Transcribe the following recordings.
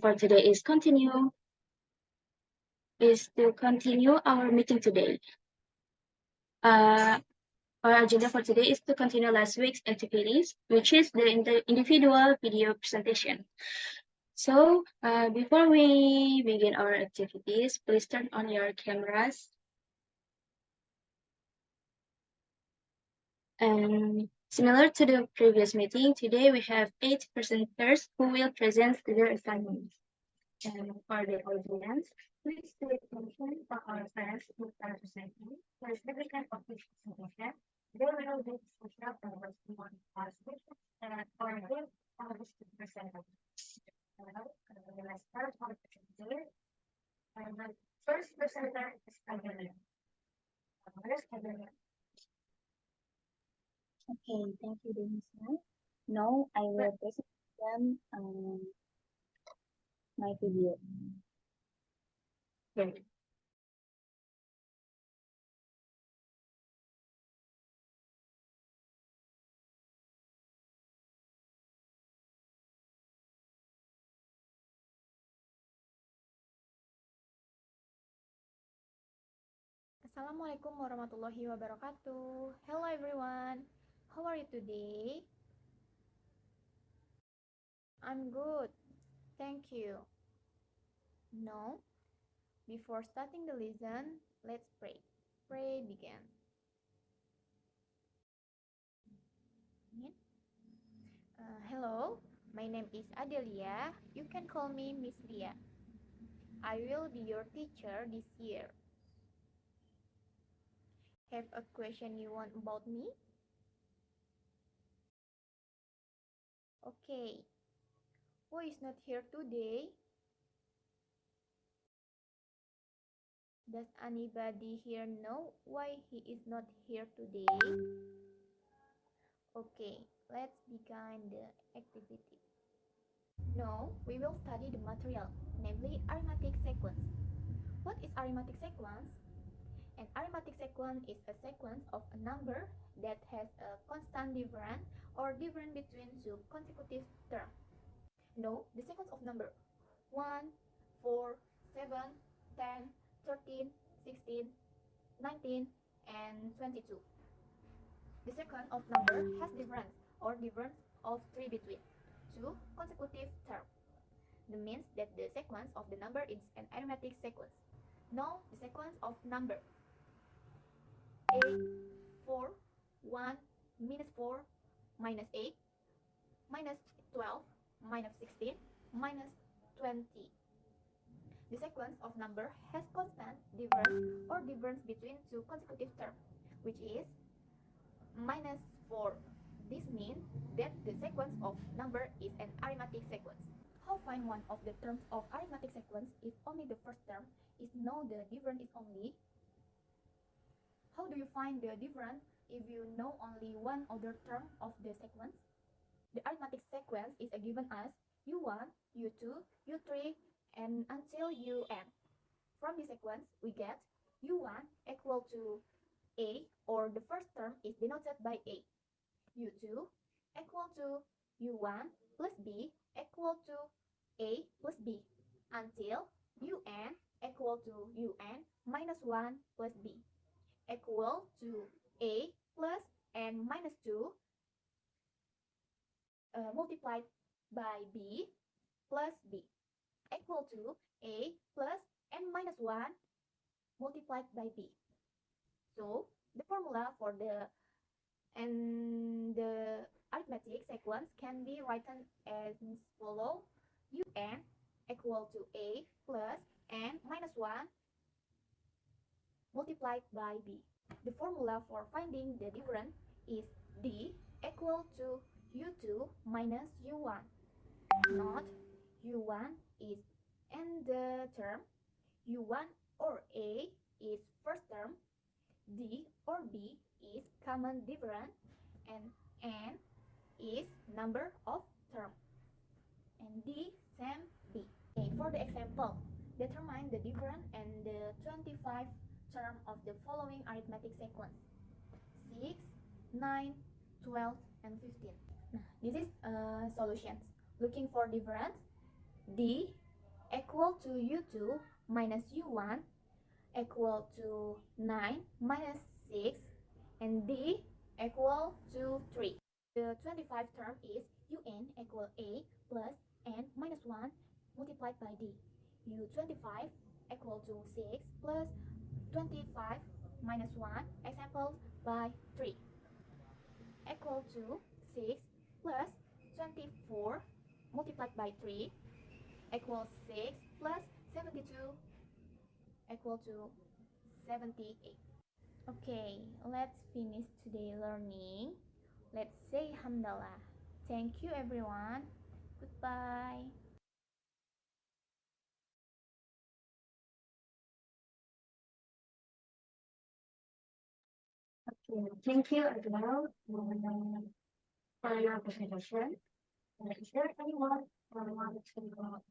for today is to continue our meeting today. Uh, our agenda for today is to continue last week's activities, which is the individual video presentation. So before we begin our activities, please turn on your cameras. And similar to the previous meeting, today we have 8 presenters who will present their assignments. And for the audience, please pay attention for our friends who are presenting. For the significant of this presentation, they will be special and one questions and for them, this presenter. Let's start our presenter. And the first presenter is Adelia. Okay, thank you, Denisa. Now I will present them my video. Okay. Assalamualaikum warahmatullahi wabarakatuh. Hello everyone. How are you today? I'm good. Thank you. Now, before starting the lesson, let's pray. Pray begin. Hello, my name is Adelia. You can call me Miss Lia. I will be your teacher this year. Have a question you want about me? Okay. Who is not here today? Does anybody here know why he is not here today? Okay, let's begin the activity. Now, we will study the material, namely arithmetic sequence. What is arithmetic sequence? An arithmetic sequence is a sequence of a number that has a constant difference or difference between two consecutive terms. Know the sequence of number 1, 4, 7, 10, 13, 16, 19, and 22. The sequence of number has difference or difference of 3 between two consecutive terms. That means that the sequence of the number is an arithmetic sequence. Now the sequence of number 8, 4, 1, minus 4, minus 8, minus 12, minus 16, minus 20. The sequence of number has constant difference or difference between two consecutive terms, which is minus 4. This means that the sequence of number is an arithmetic sequence. How find one of the terms of arithmetic sequence if only the first term is known the difference is only? How do you find the difference if you know only one other term of the sequence? The arithmetic sequence is given as U1, U2, U3, and until UN. From the sequence, we get U1 equal to A, or the first term is denoted by A. U2 equal to U1 plus B equal to A plus B, until UN equal to UN minus 1 plus B equal to A plus n minus 2 multiplied by B plus B equal to A plus n minus 1 multiplied by B. So the formula for the arithmetic sequence can be written as follow: UN equal to A plus n minus 1 multiplied by B. The formula for finding the difference is D equal to U2 minus U1. Not U1 is n the term, U1 or A is first term, D or B is common difference, and N is number of term, and D same B. Okay, for the example, determine the difference and the 25 term of the following arithmetic sequence: 6, 9, 12, and 15. This is solutions. Looking for difference, D equal to u2 minus u1 equal to 9 minus 6 and d equal to 3. The 25 term is un equal a plus n minus 1 multiplied by d. u25 equal to 6 plus 25 minus 1 example by 3 equal to 6 plus 24 multiplied by 3 equals 6 plus 72 equal to 78. Okay, let's finish today learning. Let's say Hamdallah. Thank you everyone. Goodbye. Okay, thank you as well for your presentation. Is there anyone who wants to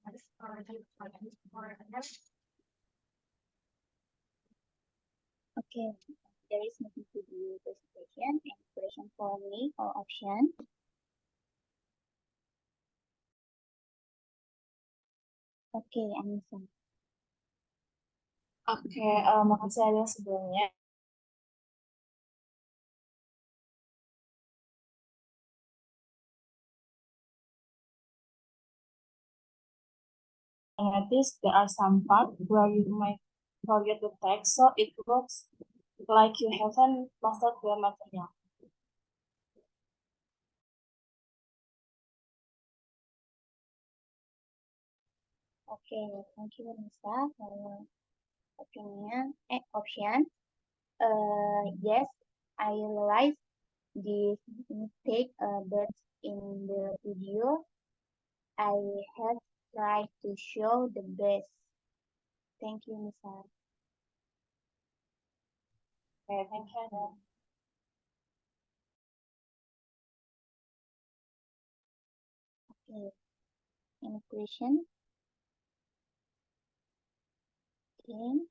ask or give comments or others? Okay, there is nothing to do presentation. Any question for me or option? Okay, Anissa. Oke, makasih ada sebelumnya. Notice there are some parts where you might forget the text, so it looks like you haven't mastered the material. Okay, thank you, Anissa, for your option. Yes, I realized this mistake, but in the video, I have tried to show the best. Thank you, Nisa. Okay, thank you, Ada. Okay, any question? Okay.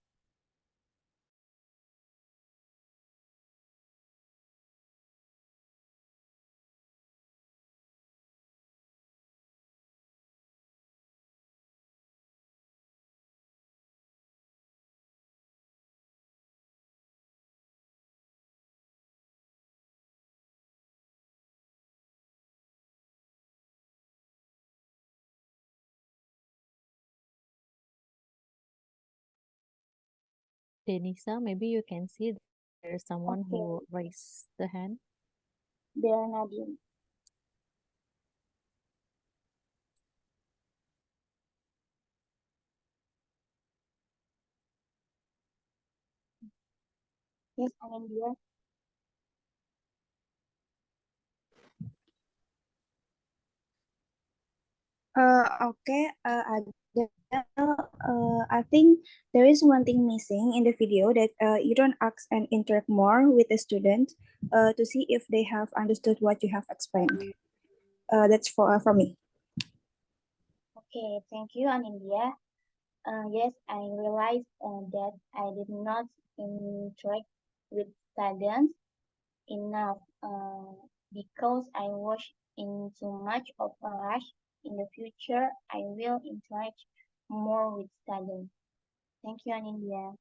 Denisa, maybe you can see there's someone who Okay. raised the hand. There, Nadine. Yes, I am here. Okay, I think there is one thing missing in the video that you don't ask and interact more with the student to see if they have understood what you have explained. That's for me. Okay, thank you, Anindia. Yes, I realized that I did not interact with students enough because I was in too much of a rush. In the future, I will interact more with students. Thank you, Anindia.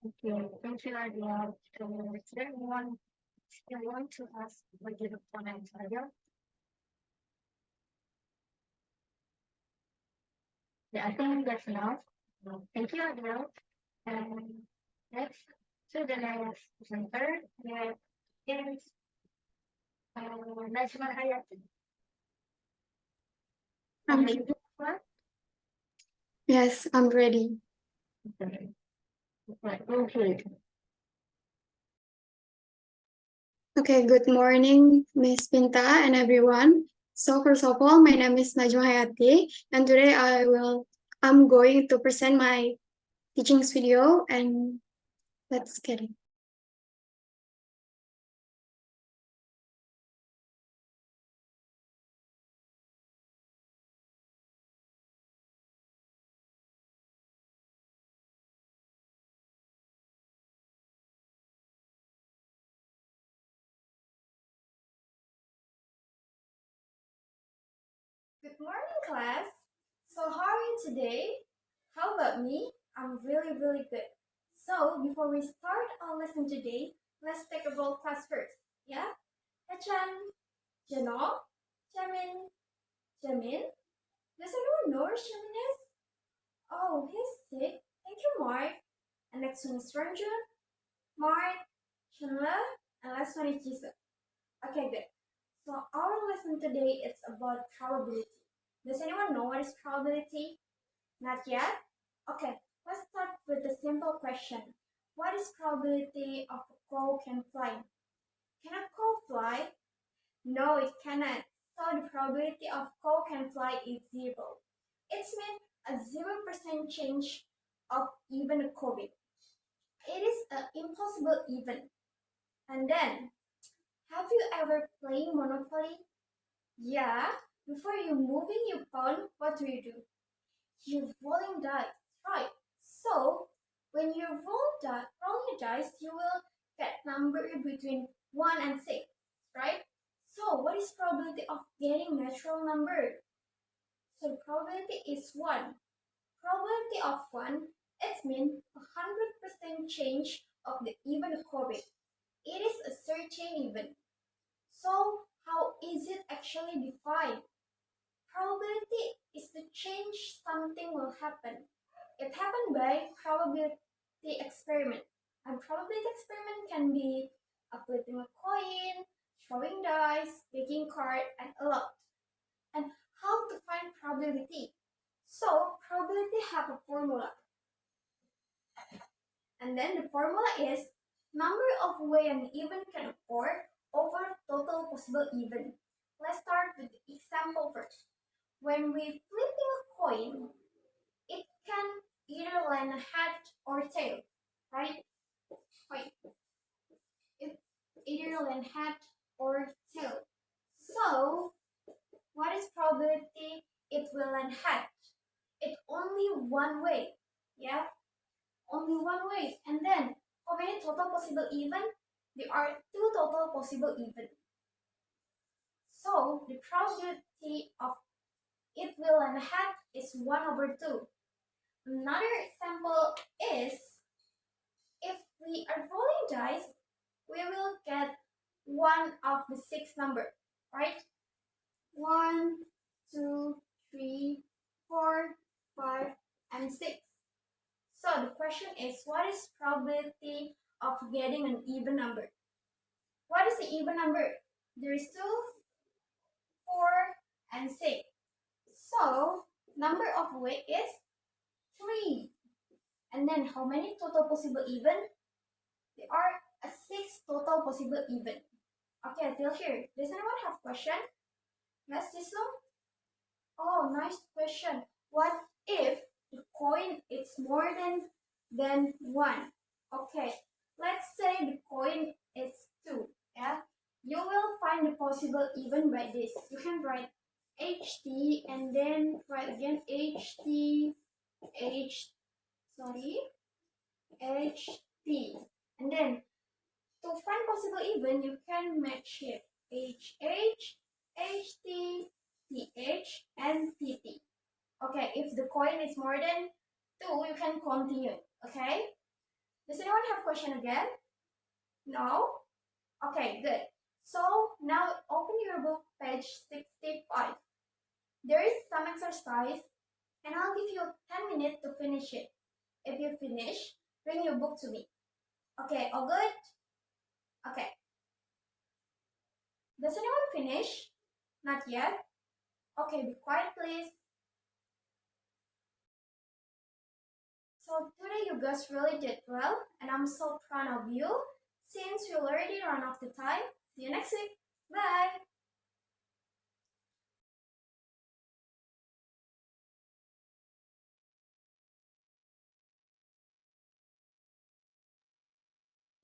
Okay, thank you, Adriel. So, is there anyone still want to ask or give a comment, Adriel? Yeah, I think that's enough. Thank you, Adriel. And next to the next presenter, that is Najma Hayati. I'm Are you ready? Yes, I'm ready. Okay. Right, okay. Okay, good morning, Miss Pinta and everyone. So first of all, my name is Najma Hayati, and today I'm going to present my teachings video, and let's get it. Good morning, class. So how are you today? How about me? I'm really good. So before we start our lesson today, let's take a roll class first. Yeah? Hachan, Jano, Jamin, Jamin. Does anyone know where Jamin is? Oh, he's sick. Thank you, Mark. And next one is Ranjun, Mark, Chandler, and last one is Jisoo. Okay, good. So our lesson today is about probability. Does anyone know what is probability? Not yet? Okay, let's start with the simple question. What is probability of a crow can fly? Can a crow fly? No, it cannot. So the probability of crow can fly is 0. It's mean a 0% change of even a COVID. It is an impossible even. And then, have you ever played Monopoly? Yeah, before you moving your pawn, what do? You're rolling dice, right? So when you roll your dice, you will get number between 1 and 6, right? So what is probability of getting natural number? So probability is 1. Probability of 1, it means 100% change of the even orbit. It is a certain even. So how is it actually defined? Probability is to change something will happen. It happened by probability experiment. And probability experiment can be flipping a coin, throwing dice, picking card, and a lot. And how to find probability? So probability have a formula. And then the formula is number of way an event can occur over total possible event. Let's start with the example first. When we flipping a coin, it can either land head or tail, right? Wait, it either land head or tail. So, what is probability it will land head? It's only one way, yeah? Only one way. And then, how many total possible event? There are 2 total possible event. So, the probability of it will land head is 1/2. Another example is if we are rolling dice, we will get one of the 6 number, right? 1, 2, 3, 4, 5, and 6. So the question is, what is probability of getting an even number? What is the even number? There is 2, 4, and 6. So number of way is 3. And then how many total possible even? There are 6 total possible even. Okay, till here. Does anyone have question? Yes, Jisoo? Oh, nice question. What if the coin is more than 1? Okay, let's say the coin is 2. Yeah, you will find the possible even by this. You can write HT and then write again HT, and then to find possible even, you can match it HH, HT, TH, and TT. Okay, if the coin is more than 2, you can continue. Okay? Does anyone have question again? No? Okay, good. So now open your book, page 65. There is some exercise, and I'll give you 10 minutes to finish it. If you finish, bring your book to me. Okay, all good? Okay. Does anyone finish? Not yet? Okay, be quiet please. So today you guys really did well, and I'm so proud of you. Since we already run out of time, see you next week. Bye!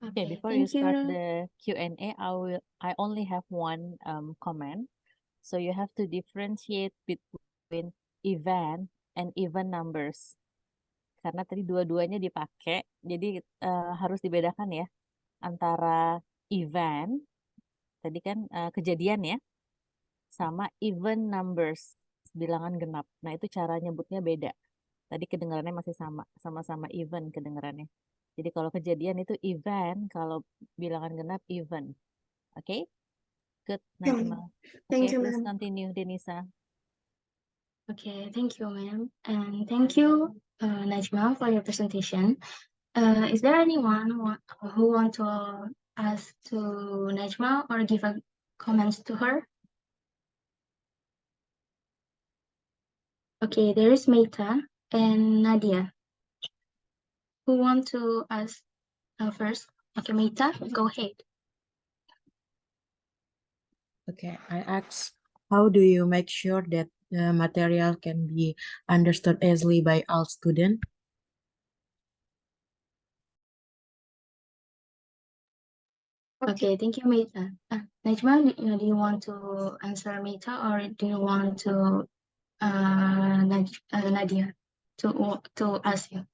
Okay, Okay, before you thank you. start the Q&A, I only have one comment. So you have to differentiate between event and even numbers. Karena tadi dua-duanya dipakai, jadi harus dibedakan ya antara event, tadi kan kejadian ya, sama even numbers. bilangan genap. Nah, itu cara nyebutnya beda. Tadi kedengarannya masih sama-sama even kedengarannya. Jadi kalau kejadian itu event, kalau bilangan genap even. Oke? Good, Najma. Thank Okay, you, please ma'am. continue, Denisa. Okay, thank you, ma'am. And thank you, Najma, for your presentation. Is there anyone who want to ask to Najma or give a comments to her? Okay, there is Meta and Nadia. Who want to ask first? Okay, Meta, go ahead. Okay, I ask, how do you make sure that the material can be understood easily by all students? Okay, thank you, Meta. Najma, do you want to answer Meta or do you want to Nadia to ask you?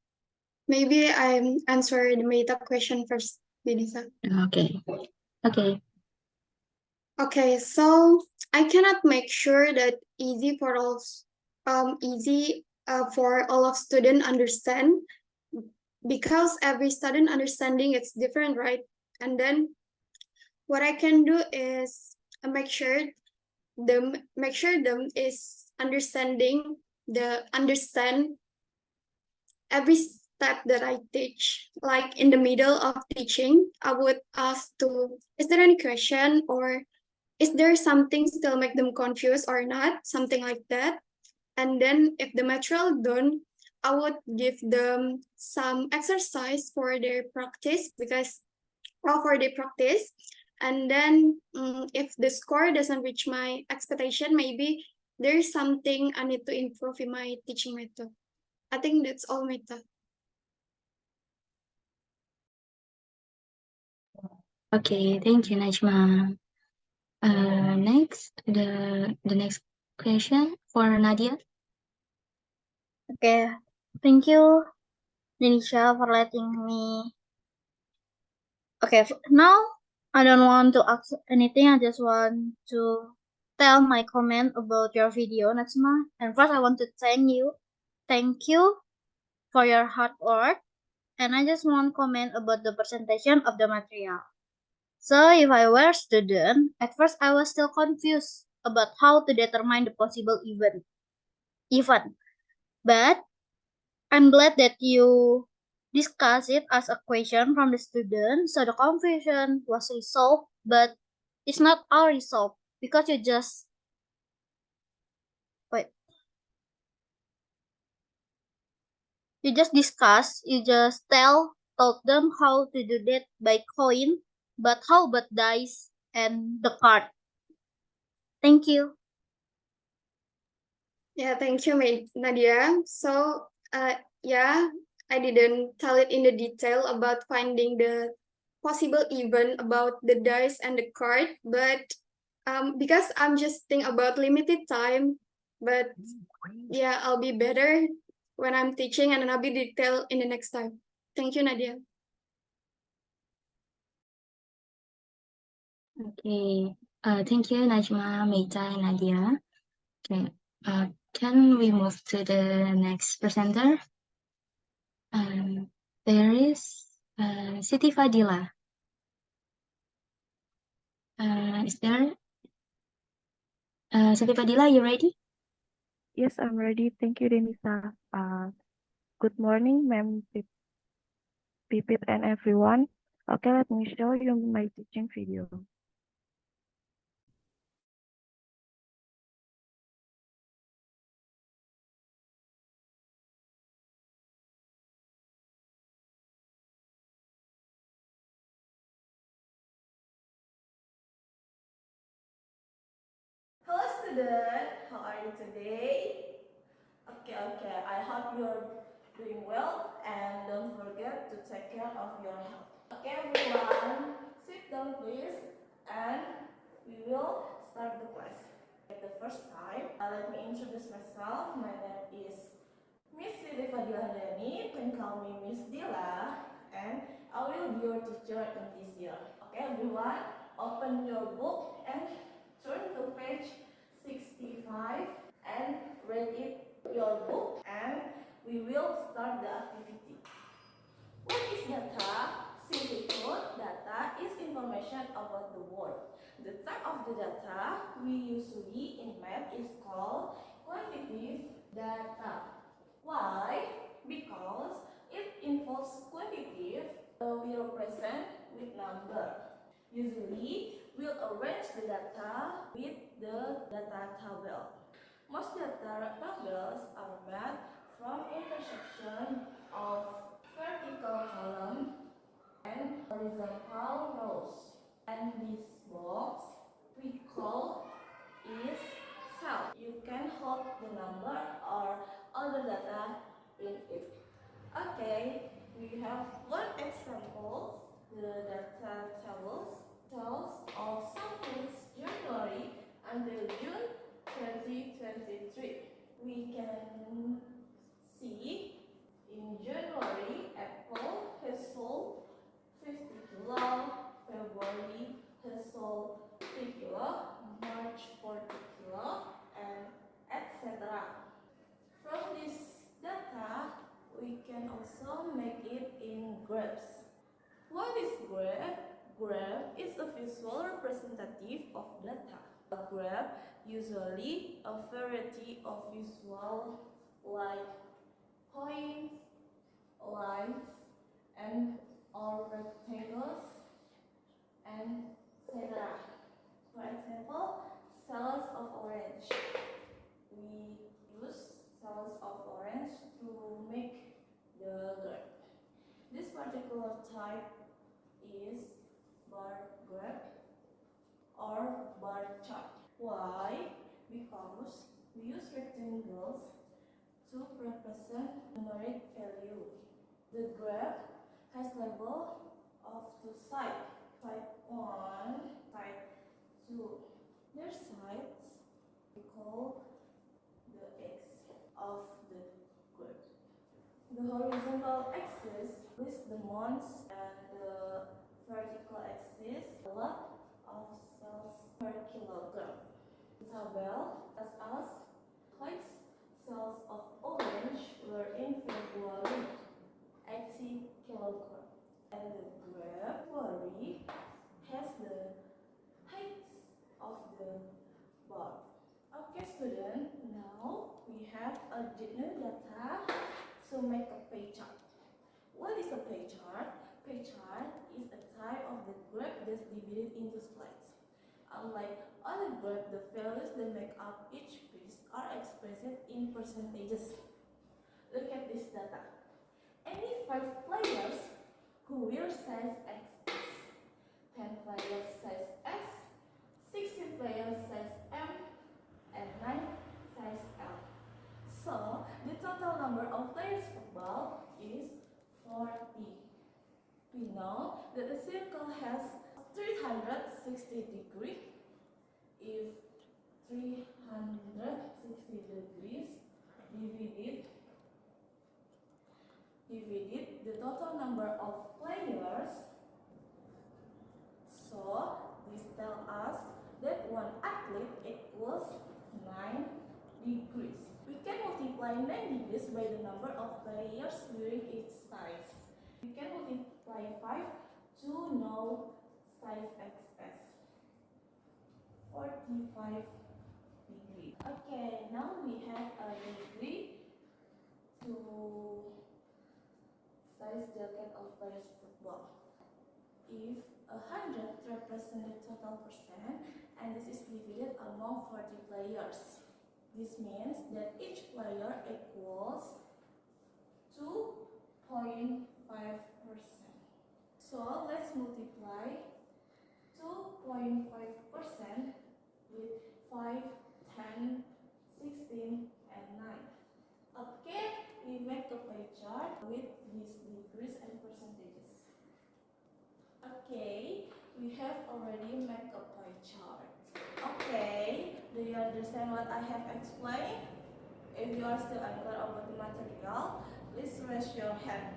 Maybe I answer the meta question first, Denisa. Okay. Okay. Okay, so I cannot make sure that easy for all of student understand, because every student understanding it's different, right? And then what I can do is make sure them is understand every step that I teach. Like in the middle of teaching, I would ask is there any question, or is there something still make them confused or not? Something like that. And then if the material done, I would give them some exercise for their practice And then if the score doesn't reach my expectation, maybe there's something I need to improve in my teaching method. I think that's all, Meta. Okay, thank you, Najma. Next, the next question for Nadia. Okay, thank you, Denisha, for letting me. Okay, now I don't want to ask anything. I just want to tell my comment about your video, Najma. And first, I want to thank you. Thank you for your hard work. And I just want to comment about the presentation of the material. So if I were a student, at first I was still confused about how to determine the possible event. But I'm glad that you discuss it as a question from the student, so the confusion was resolved, but it's not all resolved because you just wait. You just discuss, you just told them how to do that by coin, but how about dice and the card? Thank you. Yeah, thank you, Nadia. So, yeah, I didn't tell it in the detail about finding the possible event about the dice and the card, but because I'm just thinking about limited time, but yeah, I'll be better when I'm teaching, and then I'll be detailed in the next time. Thank you, Nadia. Okay. Thank you, Najma, Meta, and Nadia. Okay. Can we move to the next presenter? There is Siti Fadila. Is there? Siti Fadila, you ready? Yes, I'm ready. Thank you, Denisa. Good morning, Ma'am Pipit and everyone. Okay, let me show you my teaching video. Hello student, how are you today? Okay, I hope you're doing well and don't forget to take care of your health. Okay everyone, sit down please and we will start the class. The first time, let me introduce myself. My name is Miss Siti Fadila Handayani. You can call me Miss Dila, and I will be your teacher in this year. Okay everyone, open your book and turn to page 65 and your book and we will start the activity. What is data? Simply put, data is information about the world. The type of the data we usually in math is called quantitative data. Why? Because it involves quantitative, we represent with number. Usually, we'll arrange the data with the data table. Most data tables are made from intersection of vertical column and horizontal rows. And this box we call is cell. You can hold the number or other data in it. Okay, we have one example, the data tables of samples January until June 2023. We can see in January, apple has sold 50 kilo, February has sold 3 kilo, March 40 kilo, and etc. From this data, we can also make it in graphs. What is graph? Graph is a visual representative of data. A graph usually a variety of visual like points, lines, and or rectangles, and etc. For example, cells of orange. We use cells of orange to make the graph. This particular type is bar graph or bar chart. Why? Because we use rectangles to represent numeric value. The graph has label of two sides, side 1, side 2. Their sides we call the x of the graph. The horizontal axis lists the months and the vertical axis a lot of cells per kilogram. The table tells us which cells of orange were in February, 80 kilogram. And the graph February has the height of the bar. Okay, student, now we have a new data to make a pie chart. What is a pie chart? Pie chart is a type of the graph that's divided into slides. Unlike other graphs, the values that make up each piece are expressed in percentages. Look at this data. Any 5 players who will size X, 10 players size S, 16 players size M, and 9 size L. So, the total number of players football is 40. We know that a circle has 360 degrees. If 360 degrees divided the total number of players, so this tells us that one athlete equals 9 degrees. We can multiply 9 degrees by the number of players during each size. We can multiply 5 to know size XS. 45 degrees. Okay, now we have a degree to size jacket of players football. If 100 represents the total percent and this is divided among 40 players. This means that each player equals 2.5%. So let's multiply 2.5% with 5, 10, 16, and 9. Okay, we make a pie chart with these degrees and percentages. Okay, we have already made a pie chart. Okay, do you understand what I have explained? If you are still unclear about the material, please raise your hand.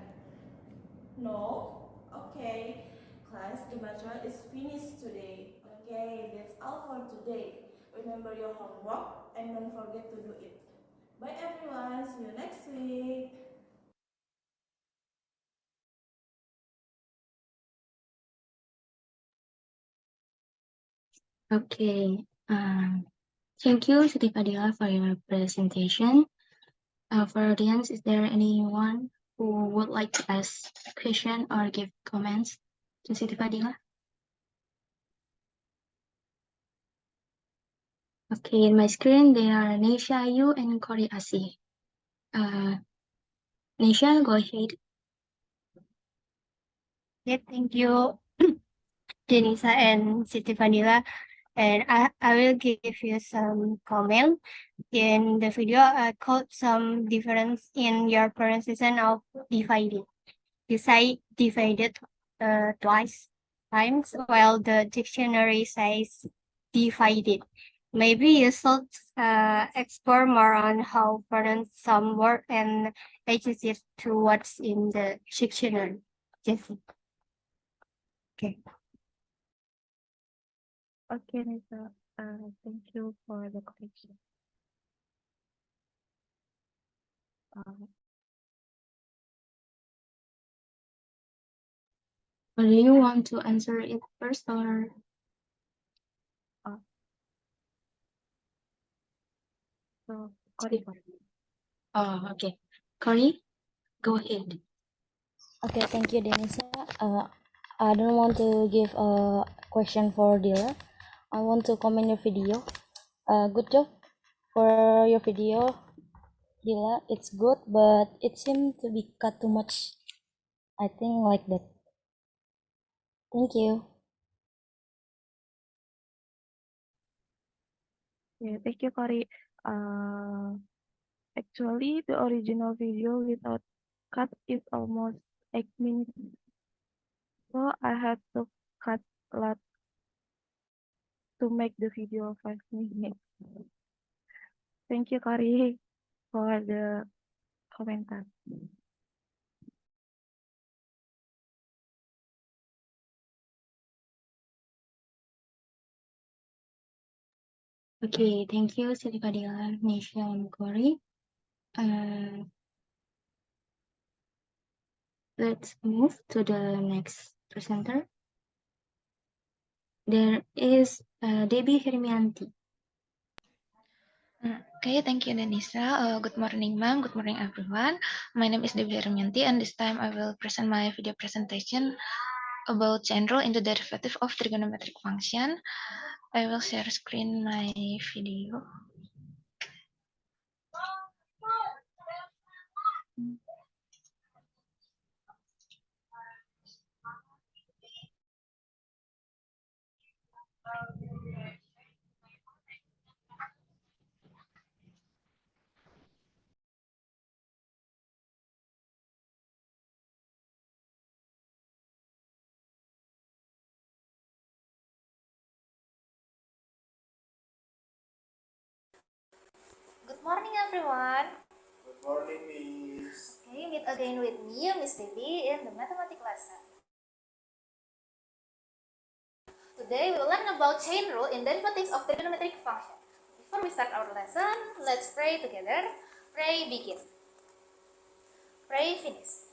No? Okay, class, the material is finished today. Okay, that's all for today. Remember your homework and don't forget to do it. Bye everyone, see you next week. Okay. Thank you, Siti Fadila, for your presentation. For audience, is there anyone who would like to ask a question or give comments to Siti Fadila? Okay, in my screen, there are Nisha Ayu and Kori Asi. Nisha, go ahead. Yeah, thank you, Denisa and Siti Vanilla. And I will give you some comment. In the video, I caught some difference in your pronunciation of divided. You say divided twice times, while the dictionary says divided. Maybe you should explore more on how pronounce some word and adjust to what's in the dictionary. Yes. Okay. Okay, Nisa. Thank you for the correction. Do you want to answer it first or? So, Kori. Oh, okay. Kori, go ahead. Okay, thank you, Denisa. I don't want to give a question for Dila. I want to comment your video. Good job for your video, Dila. It's good, but it seemed to be cut too much. I think like that. Thank you. Yeah, thank you, Kori. Actually, the original video without cut is almost 8 minutes. So I had to cut a lot to make the video 5 minutes. Thank you, Kori, for the commenter. Okay, thank you, Siti Fadila, Nisha, and Kori. Let's move to the next presenter. There is Debbie Hermianti. Okay, thank you, Denisa. Good morning, ma'am. Good morning, everyone. My name is Debbie Hermianti, and this time I will present my video presentation about chain rule in the derivative of trigonometric function. I will share screen my video. Good morning, everyone. Good morning, Miss. Okay, meet again with me, Miss Debbie, in the Matematika lesson. Today, we will learn about chain rule in derivatives of trigonometric function. Before we start our lesson, let's pray together. Pray begin. Pray finish.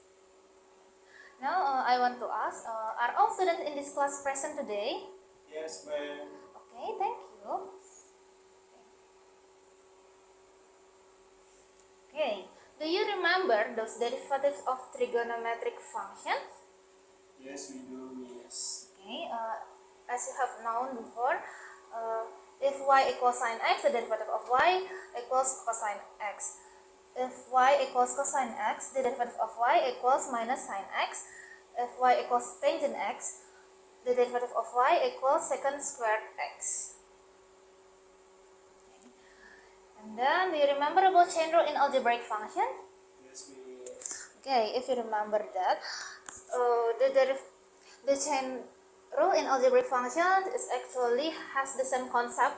Now, I want to ask, are all students in this class present today? Yes, ma'am. Okay, thank you. Okay, do you remember those derivatives of trigonometric functions? Yes, we do, Miss. Okay, as you have known before, if y equals sine x, the derivative of y equals cosine x. If y equals cosine x, the derivative of y equals minus sine x. If y equals tangent x, the derivative of y equals secant squared x. Okay. And then, do you remember about chain rule in algebraic function? Yes, Miss. Okay, if you remember that, the chain rule in algebraic functions is actually has the same concept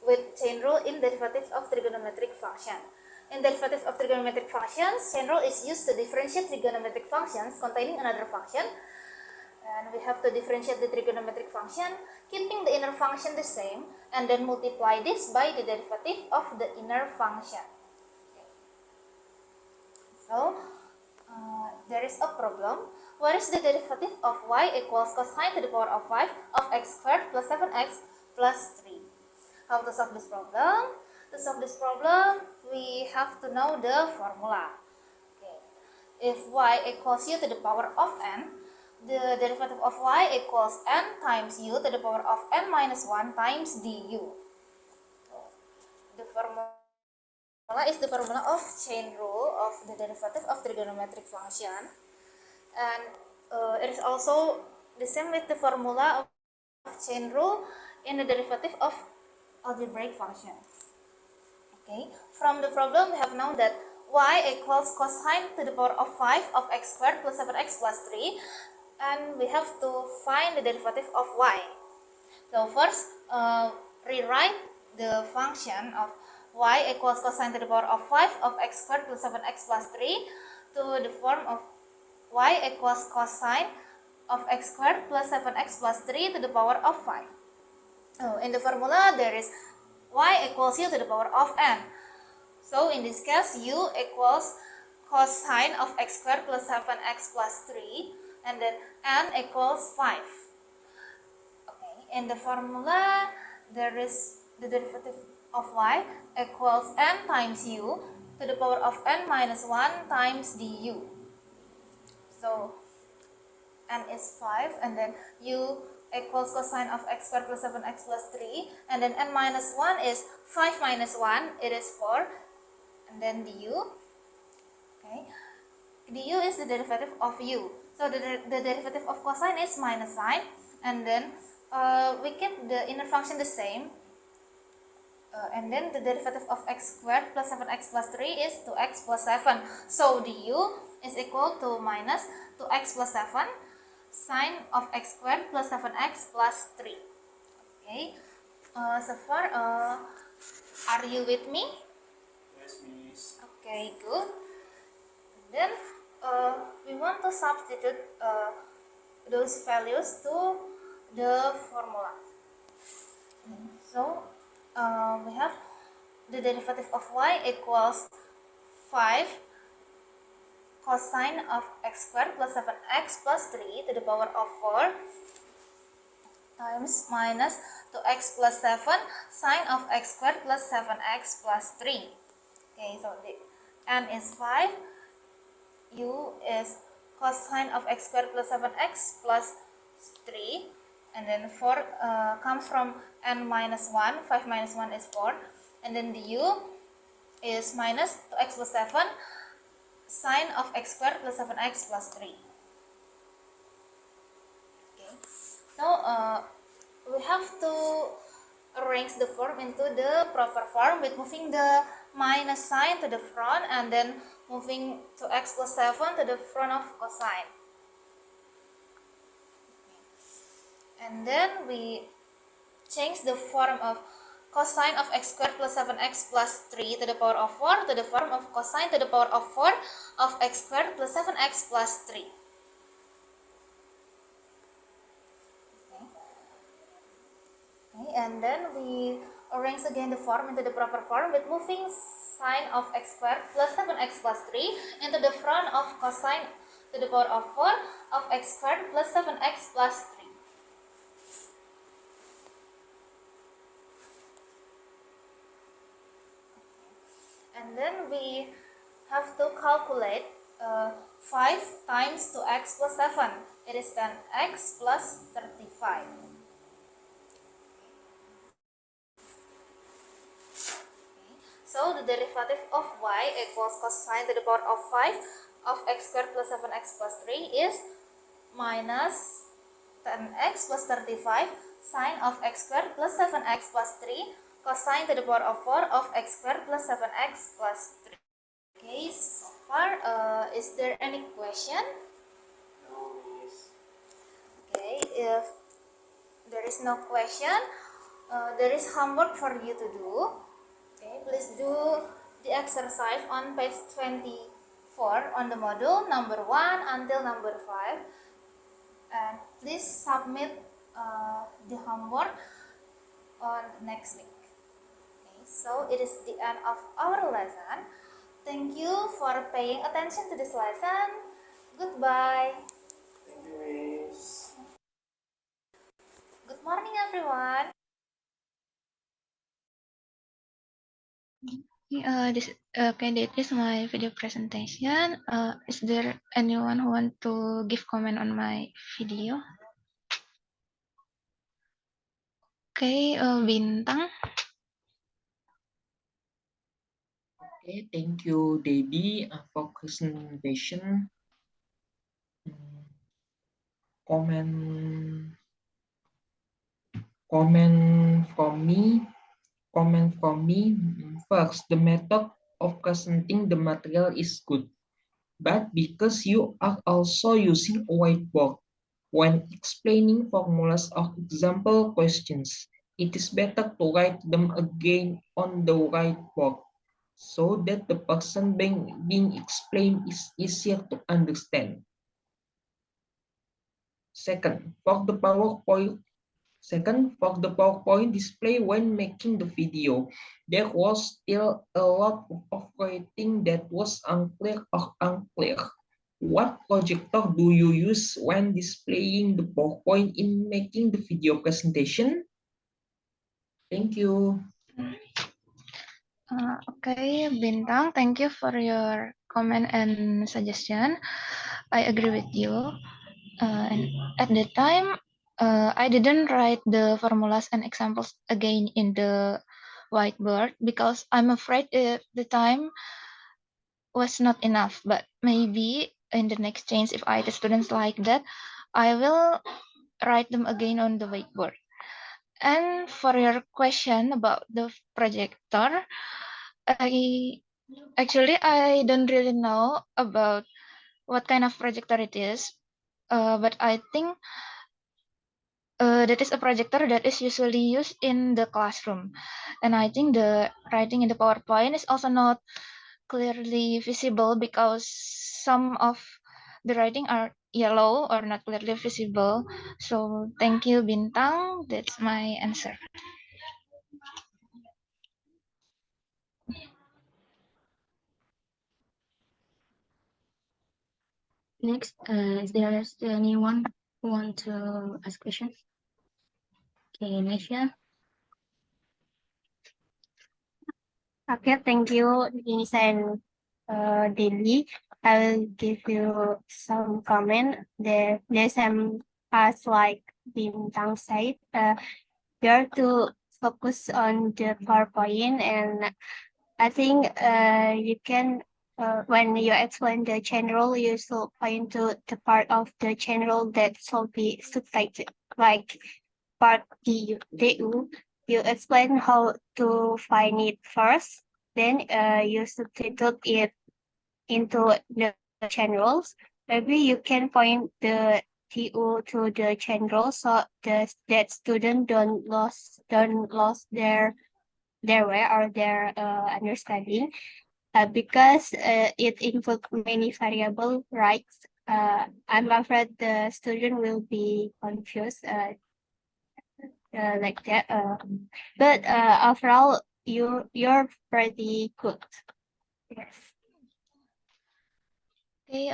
with chain rule in derivatives of trigonometric function. In derivatives of trigonometric functions, chain rule is used to differentiate trigonometric functions containing another function. And we have to differentiate the trigonometric function, keeping the inner function the same, and then multiply this by the derivative of the inner function. So, there is a problem. What is the derivative of y equals cosine to the power of 5 of x squared plus 7x plus 3? How to solve this problem? To solve this problem, we have to know the formula. Okay. If y equals u to the power of n, the derivative of y equals n times u to the power of n minus 1 times du. The formula is the formula of chain rule of the derivative of trigonometric function, and it is also the same with the formula of chain rule in the derivative of algebraic function. Okay, from the problem we have known that y equals cosine to the power of 5 of x squared plus 7x plus 3, and we have to find the derivative of y. So first, rewrite the function of y equals cosine to the power of 5 of x squared plus 7x plus 3 to the form of y equals cosine of x squared plus 7x plus 3 to the power of 5. So in the formula there is y equals u to the power of n. So in this case u equals cosine of x squared plus 7x plus 3, and then n equals 5. Okay, in the formula there is the derivative of y equals n times u to the power of n minus 1 times du. So n is 5, and then u equals cosine of x squared plus 7x plus 3, and then n minus 1 is 5 minus 1, it is 4, and then du. Okay, du is the derivative of u. So the derivative of cosine is minus sign, and then we keep the inner function the same. And then the derivative of x squared plus 7x plus 3 is 2x plus 7. So du is equal to minus 2x plus 7 sine of x squared plus 7x plus 3. Okay, so far, are you with me? Yes, Miss. Okay, good. Then we want to substitute those values to the formula. So we have the derivative of y equals 5 cosine of x squared plus 7x plus 3 to the power of 4 times minus 2x plus 7 sine of x squared plus 7x plus 3. Okay, so the n is 5, u is cosine of x squared plus 7x plus 3, and then 4 comes from n minus 1, 5 minus 1 is 4, and then the u is minus 2x plus 7 sine of x squared plus 7x plus 3. Okay, so we have to arrange the form into the proper form with moving the minus sign to the front and then moving to x plus 7 to the front of cosine. And then we change the form of cosine of x squared plus 7x plus 3 to the power of 4 to the form of cosine to the power of 4 of x squared plus 7x plus 3. Okay, and then we arrange again the form into the proper form with moving sine of x squared plus 7x plus 3 into the front of cosine to the power of 4 of x squared plus 7x plus 3. And then we have to calculate 5 times 2x plus 7. It is 10x plus 35. So the derivative of y equals cosine to the power of 5 of x squared plus 7x plus 3 is minus 10x plus 35 sine of x squared plus 7x plus 3 cosine to the power of 4 of x squared plus 7x plus 3. Okay, so far, is there any question? No, Miss. Okay, if there is no question, there is homework for you to do. Okay, please do the exercise on page 24 on the module number 1 until number 5. And please submit the homework on next week. Okay, so it is the end of our lesson. Thank you for paying attention to this lesson. Goodbye. Thank you, Miss. Good morning, everyone. That is my video presentation. Is there anyone who want to give comment on my video? Okay, Bintang. Okay, thank you, Debbie, for presentation. Comment from me. First, the method of presenting the material is good, but because you are also using a whiteboard when explaining formulas or example questions, it is better to write them again on the whiteboard so that the person being explained is easier to understand. Second, for the PowerPoint display when making the video, there was still a lot of writing that was unclear. What projector do you use when displaying the PowerPoint in making the video presentation? Thank you. Okay, Bintang, thank you for your comment and suggestion. I agree with you. And at the time, I didn't write the formulas and examples again in the whiteboard because I'm afraid the time was not enough. But maybe in the next change, if the students like that, I will write them again on the whiteboard. And for your question about the projector, I don't really know about what kind of projector it is, but I think that is a projector that is usually used in the classroom. And I think the writing in the PowerPoint is also not clearly visible because some of the writing are yellow or not clearly visible. So thank you, Bintang. That's my answer. Next, is there anyone who want to ask questions? Okay, Nisha. Okay, thank you, Denise and Delhi. I'll give you some comment. There's some as like Bintang said, you have to focus on the PowerPoint, and I think you can when you explain the general, you should point to the part of the general that should be subtitled, like part DU. You explain how to find it first, then you subtitle it into the channels. Maybe you can point the TU to the channel so that student don't lose their way or their understanding. Because it includes many variable, right? I'm afraid the student will be confused like that. But overall, you're pretty good. Yes. Okay,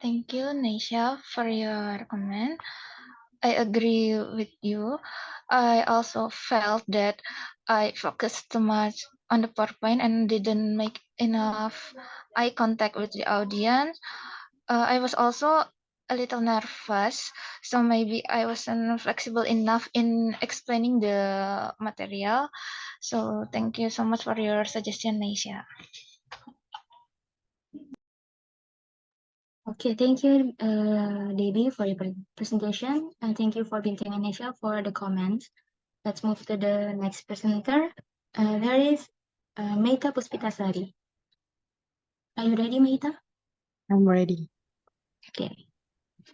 thank you, Nisha, for your comment. I agree with you. I also felt that I focused too much on the PowerPoint and didn't make enough eye contact with the audience. I was also a little nervous, so maybe I wasn't flexible enough in explaining the material. So thank you so much for your suggestion, Nisha. Okay, thank you, Debbie, for your presentation, and thank you for Bintang and Nisha for the comments. Let's move to the next presenter. There is Meita Puspitasari. Are you ready, Meita? I'm ready. Okay,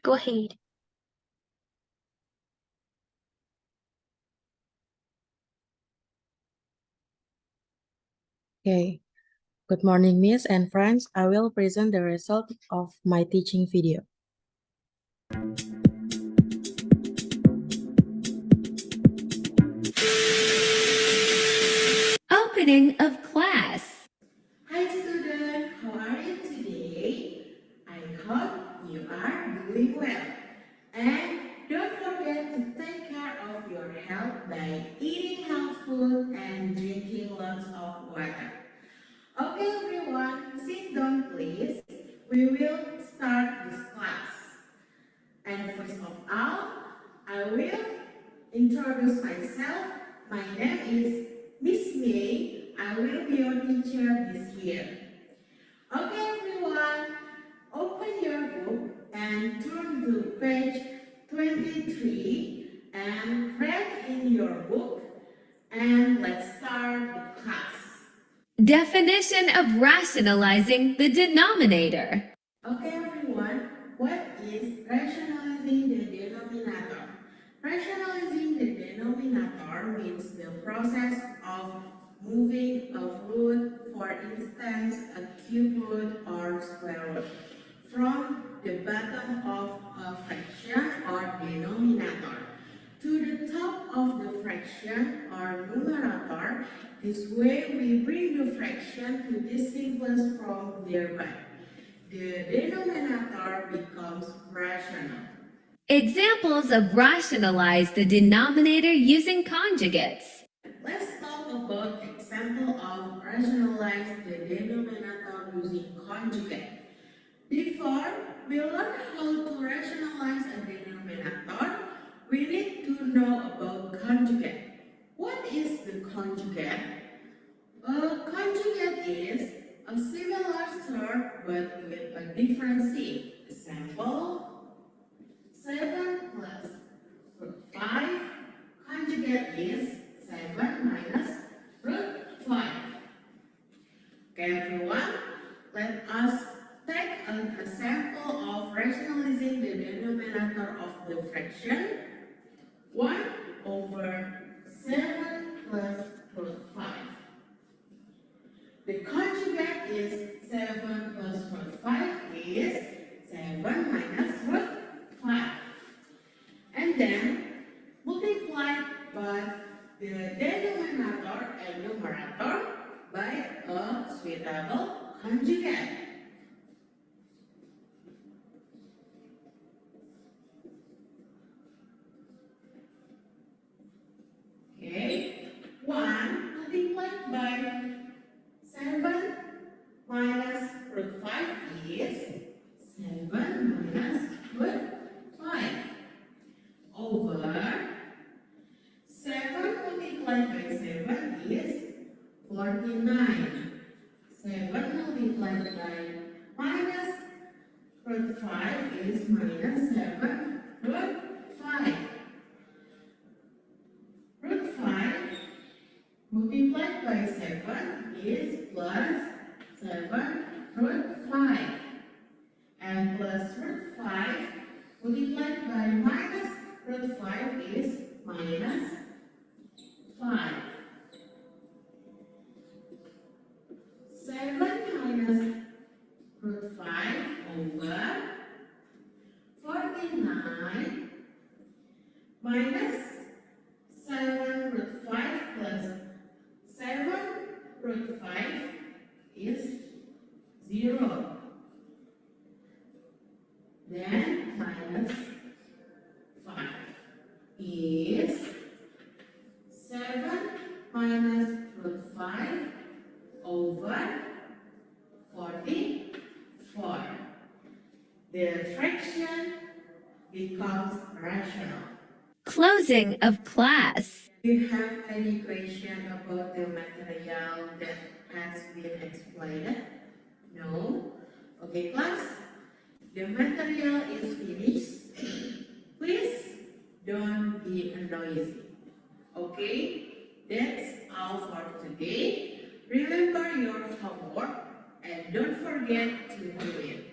go ahead. Okay. Good morning, Miss and friends. I will present the result of my teaching video. opening of class. Hi students, how are you today? I hope you are doing well. And don't forget to take care of your health by eating healthy food and drinking lots of water. Okay everyone, sit down please. We will start this class. And first of all, I will introduce myself. My name is Miss May. I will be your teacher this year. Okay, everyone, open your book and turn to page 23 and read in your book. And let's start the class. Definition of rationalizing the denominator. Okay, everyone, what is rationalizing the denominator? Rationalizing the denominator means the process of moving a root, for instance, a cube root or square root, from the bottom of a fraction or denominator to the top of the fraction or numerator. This way we bring the fraction to the simplest form thereby. The denominator becomes rational. Examples of rationalize the denominator using conjugates. Let's talk about example of rationalize the denominator using conjugate. Before we learn how to rationalize a denominator, we need to know about conjugate. What is the conjugate? A conjugate is a similar term but with a different sign. Example, 7 plus root 5. Conjugate is 7 minus root 5. Okay, everyone, let us take an example of rationalizing the denominator of the fraction 1 over 7 plus root 5. The conjugate is 7 plus root 5 is 7 minus root 5. And then multiply by the denominator and numerator by a suitable conjugate. Okay, 1 multiplied by 7 minus root 5 is 7 minus root 5 over 7 multiplied by 7 is 49. 7 multiplied by minus root 5 is minus 7 root 5. Root 5 multiplied by 7 is plus 7 root 5. And plus root 5 multiplied by minus root 5 is minus 5. 7 minus root 5 over 49 minus 7 root 5 plus 7 root 5 is 0. Then minus 5 is 7 minus root 5 over 44. The fraction becomes rational. Closing of class. Do you have any question about the material that has been explained? No? Okay, class. The material is finished. Please don't be noisy. Okay? That's all for today. Remember your homework and don't forget to do it.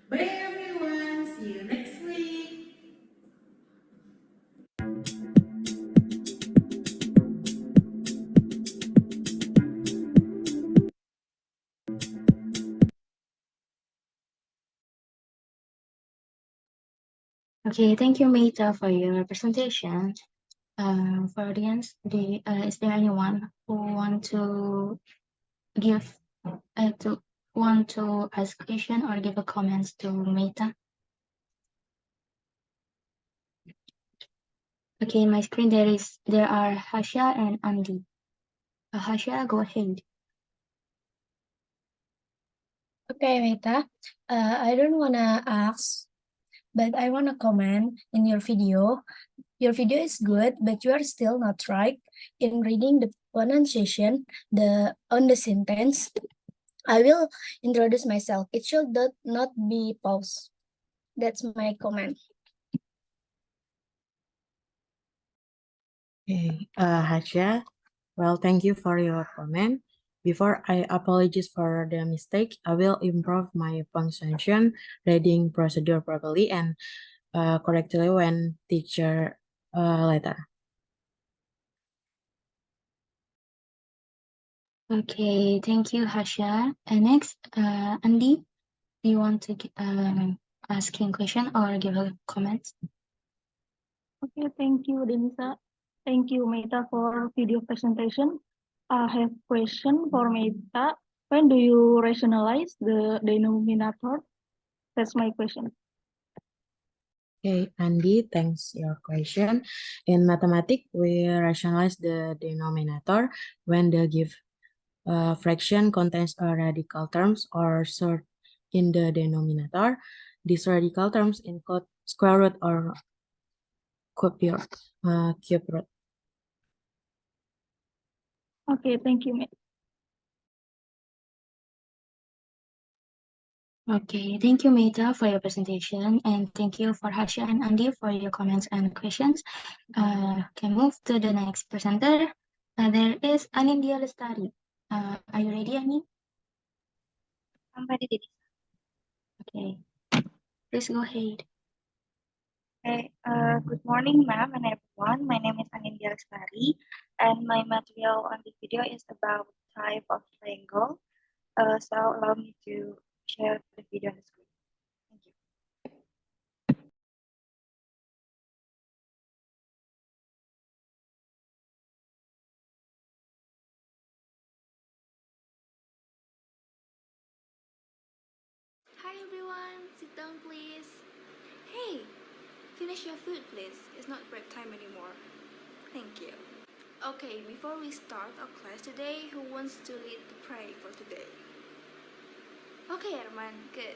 Bye everyone. See you next week. Okay, thank you, Meta, for your presentation. For audience, is there anyone who want to give want to ask question or give a comments to Meta? Okay, in my screen there are Hasha and Andy. Hasha, go ahead. Okay, Meta. I don't wanna ask, but I wanna comment in your video. Your video is good, but you are still not right in reading the pronunciation, on the sentence. I will introduce myself. It should not be paused. That's my comment. Okay, Hasya, well, thank you for your comment. Before I apologize for the mistake, I will improve my punctuation, reading procedure properly, and correctly when teacher later. Okay, thank you, Hasha. And next, Andy, do you want to ask him question or give a comment? Okay, thank you, Denisa. Thank you, Meta, for video presentation. I have question for Meta. When do you rationalize the denominator? That's my question. Okay, Andy, thanks your question. In mathematics, we rationalize the denominator when the give fraction contains a radical terms or surd in the denominator. These radical terms include square root or cube root. Okay, thank you, Meta. Okay, thank you, Meta, for your presentation, and thank you for Hasha and Andy for your comments and questions. Can move to the next presenter. There is Anindya Lestari. Are you ready, Ani? I'm ready. Okay, please go ahead. Okay, good morning, ma'am and everyone. My name is Anindya Lestari, and my material on the video is about type of triangle. So allow me to share the video on the screen. Thank you. Hi everyone, sit down please. Hey, finish your food please. It's not break time anymore. Thank you. Okay, before we start our class today, who wants to lead the prayer for today? Okay, Arman, good.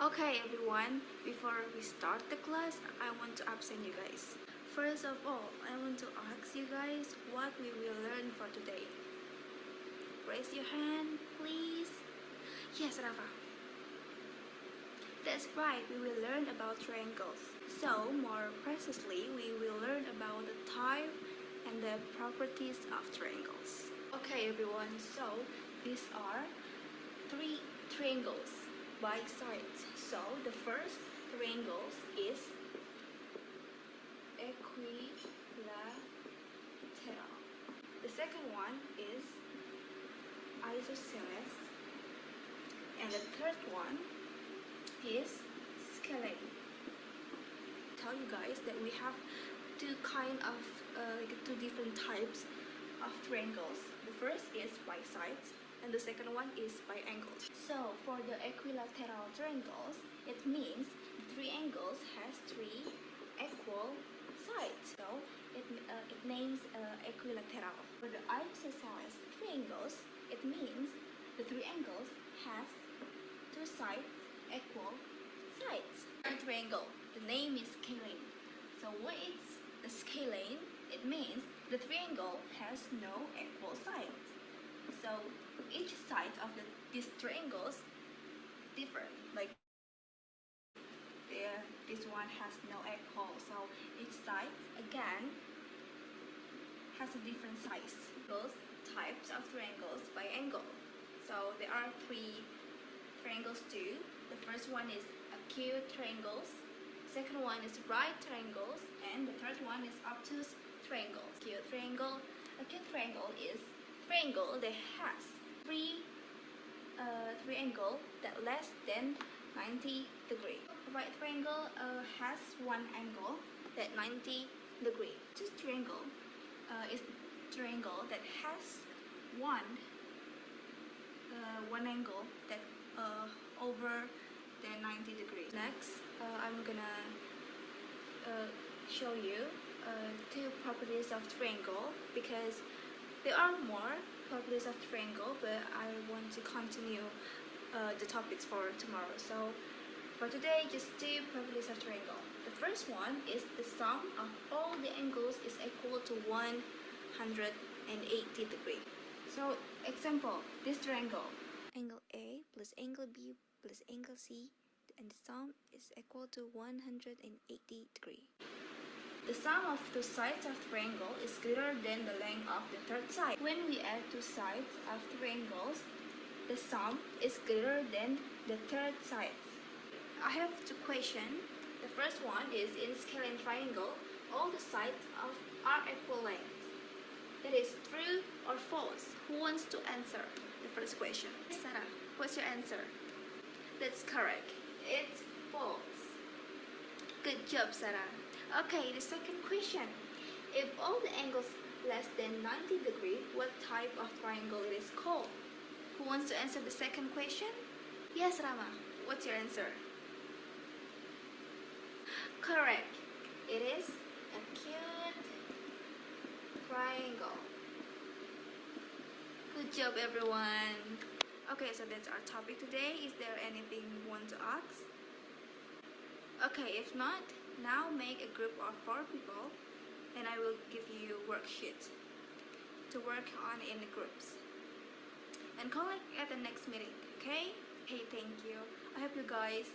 Okay everyone, before we start the class, I want to absent you guys. First of all, I want to ask you guys what we will learn for today. Raise your hand, please. Yes, Rafa. That's right, we will learn about triangles. So, more precisely, we will learn about the type and the properties of triangles. Okay everyone, so these are 3 triangles by sides. So, the first triangle is equilateral. The second one is isosceles. And the third one is scalene. Tell you guys that we have two different types of triangles. The first is by sides and the second one is by angles. So for the equilateral triangles, it means the triangles has 3 equal sides. So it names equilateral. For the isosceles triangles, it means the triangles has 2 sides equal sides. A triangle, the name is scalene. So what is the scalene? It means the triangle has no equal sides. So each side of these triangles different. Like this one has no equal. So each side again has a different size. Those types of triangles by angle. So there are 3 triangles too. The first one is acute triangles, second one is right triangles, and the third one is obtuse triangles. Acute triangle is triangle that has 3 triangle that less than 90 degrees. Right triangle has one angle that 90 degree. This triangle is triangle that has one angle that over the 90 degrees. Next, I'm gonna show you two properties of triangle, because there are more properties of triangle, but I want to continue the topics for tomorrow. So for today, just two properties of triangle. The first one is the sum of all the angles is equal to 180 degrees. So example, this triangle, angle A plus angle B plus angle C, and the sum is equal to 180 degrees. The sum of two sides of triangle is greater than the length of the third side. When we add two sides of triangles, the sum is greater than the third side. I have two questions. The first one is, in scalene triangle, all the sides are equal length. That is true or false? Who wants to answer the first question? Sarah, what's your answer? That's correct. It's false. Good job, Sarah. Okay, the second question. If all the angles less than 90 degrees, what type of triangle it is called? Who wants to answer the second question? Yes, Rama. What's your answer? Correct. It is acute triangle. Good job, everyone. Okay, so that's our topic today. Is there anything you want to ask? Okay, if not, now make a group of 4 people and I will give you worksheets to work on in the groups. And call it at the next meeting, okay? Hey, thank you. I hope you guys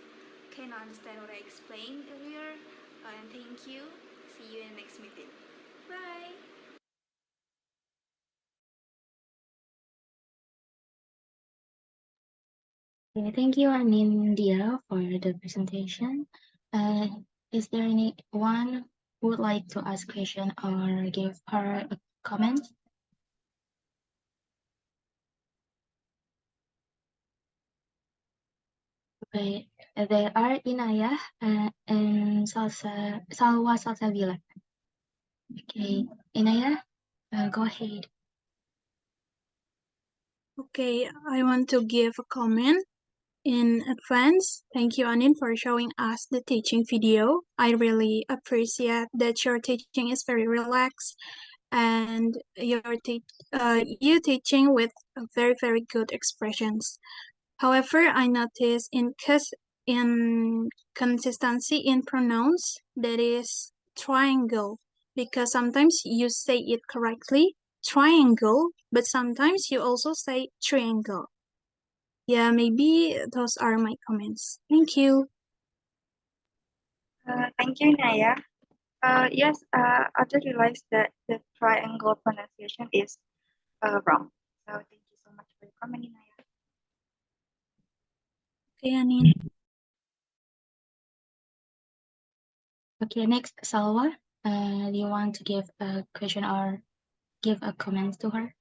can understand what I explained earlier. And thank you. See you in the next meeting. Bye. Okay, thank you, Anindya, for the presentation. Is there anyone who would like to ask question or give her a comment? Okay, there are Inaya and Salwa Salsabila. Okay, Inaya, go ahead. Okay, I want to give a comment. In advance, thank you, Anin, for showing us the teaching video. I really appreciate that your teaching is very relaxed and you teaching with very, very good expressions. However, I noticed inconsistency in pronouns, that is triangle, because sometimes you say it correctly, triangle, but sometimes you also say triangle. Yeah, maybe those are my comments. Thank you. Thank you, Naya. Yes, I just realized that the triangle pronunciation is wrong. So thank you so much for your comment, Naya. Okay, Anin. Okay, next, Salwa. Do you want to give a question or give a comment to her?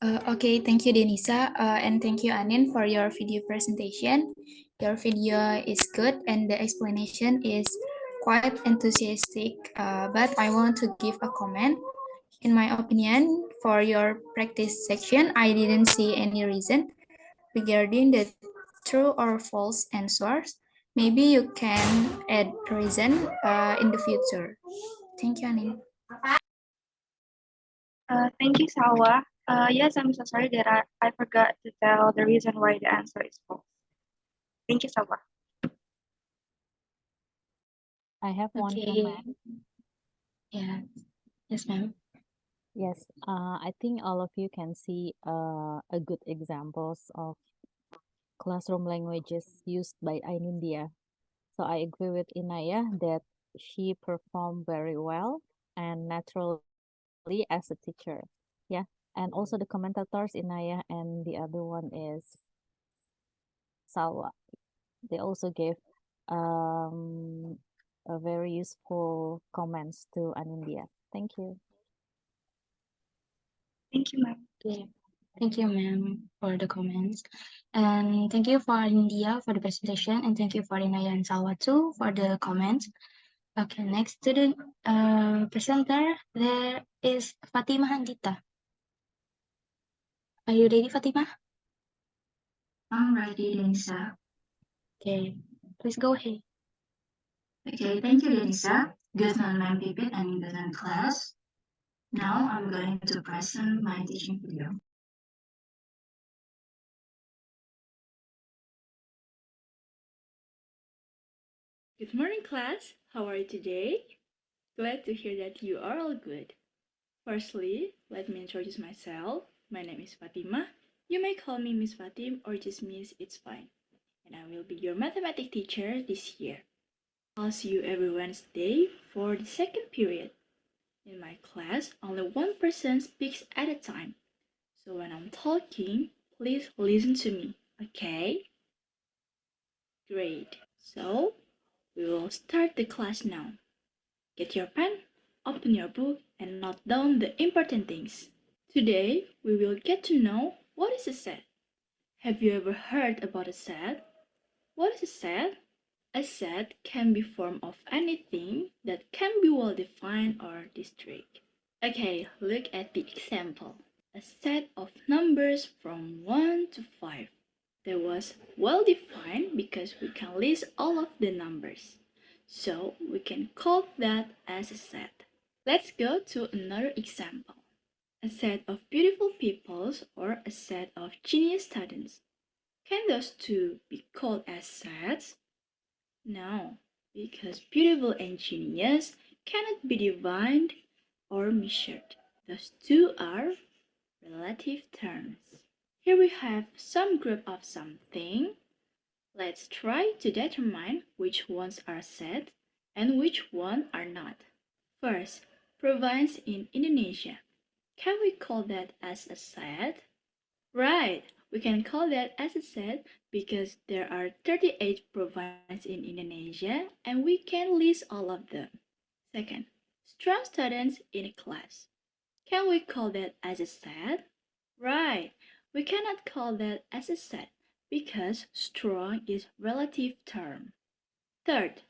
Okay, thank you, Denisa, and thank you, Anin, for your video presentation. Your video is good and the explanation is quite enthusiastic, but I want to give a comment. In my opinion, for your practice section, I didn't see any reason regarding the true or false answers. Maybe you can add reason in the future. Thank you, Anin. Thank you, Salwa. Yes, I'm so sorry that I forgot to tell the reason why the answer is false. Thank you, Salwa. I have one comment. Yeah. Yes, ma'am. Yes, I think all of you can see a good examples of classroom languages used by India. So I agree with Inaya that she performed very well and naturally as a teacher. Yeah, and also the commentators Inaya and the other one is Salwa. They also gave a very useful comments to Anindya. Thank you. Thank you, ma'am. Okay. Thank you, ma'am, for the comments. And thank you for India for the presentation. And thank you for Inaya and Salwa too for the comments. Okay, next to the presenter, there is Fatima Handita. Are you ready, Fatima? I'm ready, Denisa. Okay, please go ahead. Okay, thank you, Denisa. Good morning, Pipit and good morning, class. Now I'm going to present my teaching video. Good morning, class. How are you today? Glad to hear that you are all good. Firstly, let me introduce myself. My name is Fatima. You may call me Miss Fatim or just Miss, it's fine. And I will be your mathematics teacher this year. I'll see you every Wednesday for the second period. In my class, only one person speaks at a time. So when I'm talking, please listen to me, okay? Great. So, we will start the class now. Get your pen, open your book, and note down the important things. Today, we will get to know what is a set. Have you ever heard about a set? What is a set? A set can be formed of anything that can be well defined or distinct. Okay, look at the example. A set of numbers from 1 to 5. That was well defined because we can list all of the numbers. So we can call that as a set. Let's go to another example. A set of beautiful peoples or a set of genius students. Can those two be called as sets? No, because beautiful and genius cannot be divided or measured. Those two are relative terms. Here we have some group of something. Let's try to determine which ones are set and which ones are not. First, province in Indonesia. Can we call that as a set? Right, we can call that as a set because there are 38 provinces in Indonesia and we can list all of them. Second, strong students in a class. Can we call that as a set? Right, we cannot call that as a set because strong is relative term. Third,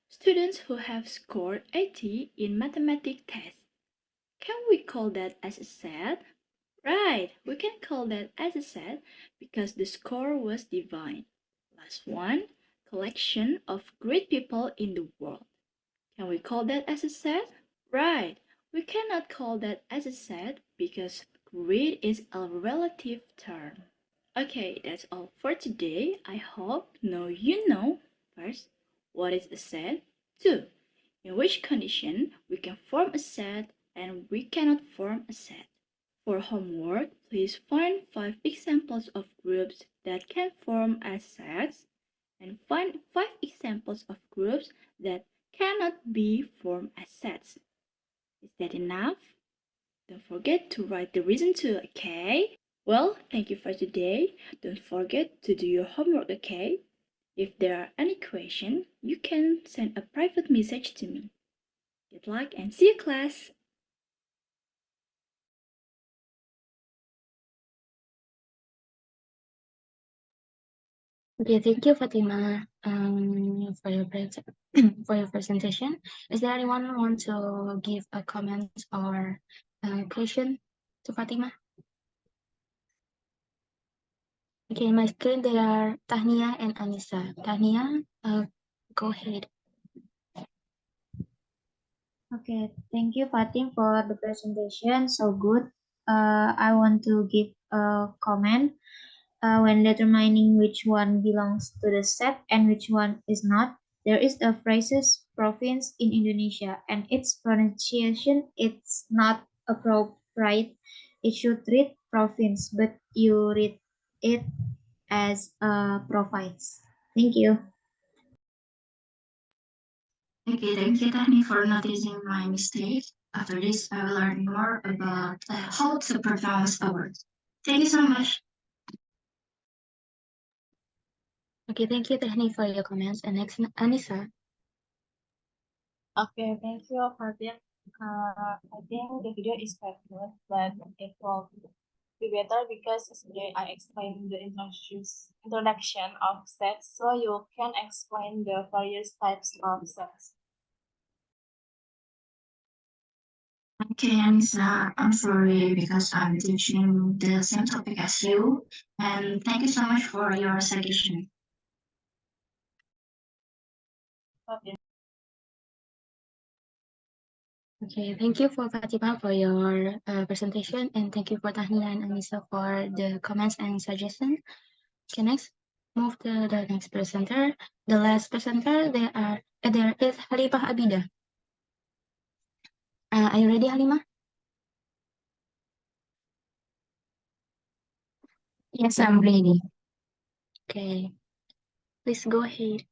students who have scored 80 in mathematics tests. Can we call that as a set? Right, we can call that as a set because the score was divine. Last one, collection of great people in the world. Can we call that as a set? Right, we cannot call that as a set because great is a relative term. Okay, that's all for today. I hope now you know first, what is a set? 2. In which condition we can form a set and we cannot form a set. For homework, please find 5 examples of groups that can form as sets and find 5 examples of groups that cannot be formed as sets. Is that enough? Don't forget to write the reason too, okay? Well, thank you for today. Don't forget to do your homework, okay? If there are any questions, you can send a private message to me. Good luck and see you, class! Okay, thank you, Fatima, for your for your presentation. Is there anyone who want to give a comment or a question to Fatima? Okay, my screen there are Tahnia and Anissa. Tahnia, go ahead. Okay, thank you, Fatim, for the presentation. So good. I want to give a comment. When determining which one belongs to the set and which one is not, there is a phrases province in Indonesia and its pronunciation it's not appropriate. It should read province, but you read it as province. Thank you. Okay, thank you, Tani, for noticing my mistake. After this, I will learn more about how to pronounce a word. Thank you so much. Okay, thank you, Tahni, for your comments. And next, Anissa. Okay, thank you, Fatin. I think the video is quite good, but it will be better because yesterday I explained the introduction of sets, so you can explain the various types of sets. Okay, Anissa, I'm sorry because I'm teaching the same topic as you, and thank you so much for your suggestion. Okay, thank you for Fatima for your presentation, and thank you for Tahnia and Anissa for the comments and suggestions. Okay, next, move to the next presenter. The last presenter, there is Halimah Abida. Are you ready, Halimah? Yes, I'm ready. Okay, please go ahead.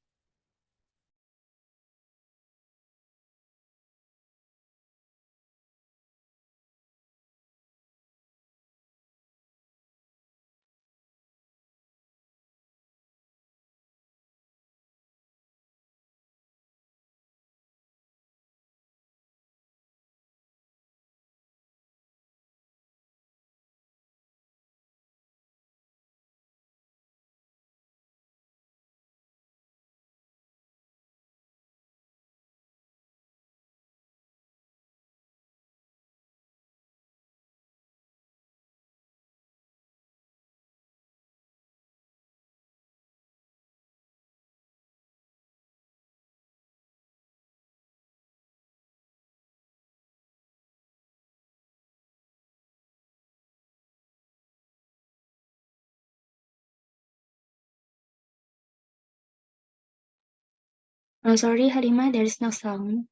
I'm sorry, Halimah, there is no sound.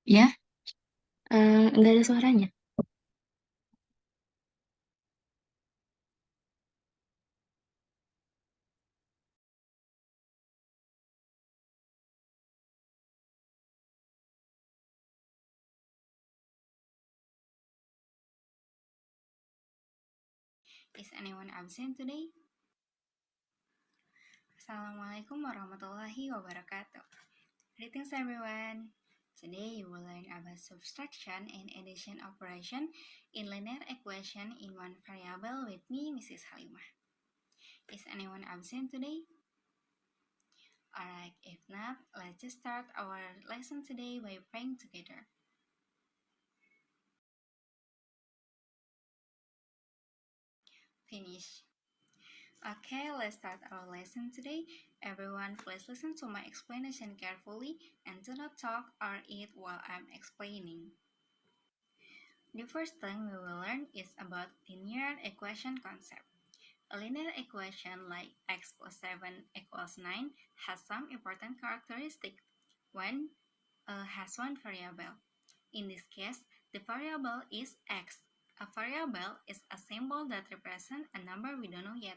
Ya, Nggak ada suaranya. Is anyone absent today? Assalamualaikum warahmatullahi wabarakatuh. Greetings everyone. Today you will learn about subtraction and addition operation in linear equation in one variable with me, Mrs. Halimah. Is anyone absent today? Alright, if not, let's just start our lesson today by praying together. Finish. Okay, let's start our lesson today. Everyone, please listen to my explanation carefully and do not talk or eat while I'm explaining. The first thing we will learn is about linear equation concept. A linear equation like x plus 7 equals 9 has some important characteristics. One, has one variable. In this case, the variable is x. A variable is a symbol that represents a number we don't know yet.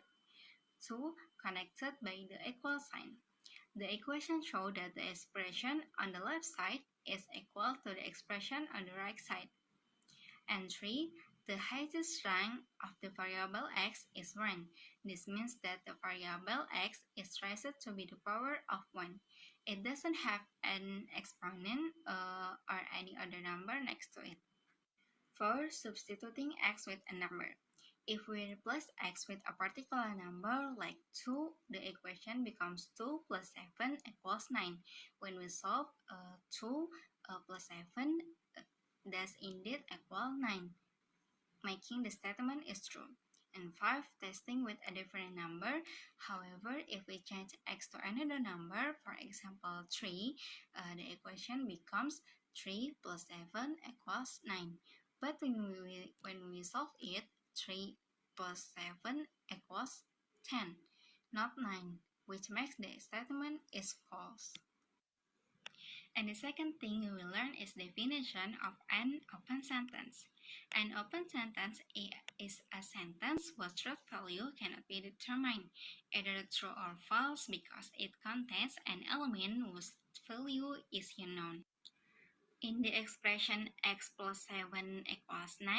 2. Connected by the equal sign. The equation shows that the expression on the left side is equal to the expression on the right side. And 3. The highest rank of the variable x is 1. This means that the variable x is raised to be the power of 1. It doesn't have an exponent or any other number next to it. For substituting x with a number. If we replace x with a particular number like 2, the equation becomes 2 plus 7 equals 9. When we solve 2 plus 7, does indeed equal 9, making the statement is true. And 5, testing with a different number. However, if we change x to another number, for example 3, the equation becomes 3 plus 7 equals 9. But when we solve it, 3 plus 7 equals 10, not 9, which makes the statement is false. And the second thing you will learn is definition of an open sentence. An open sentence is a sentence whose truth value cannot be determined, either true or false, because it contains an element whose value is unknown. In the expression x plus 7 equals 9,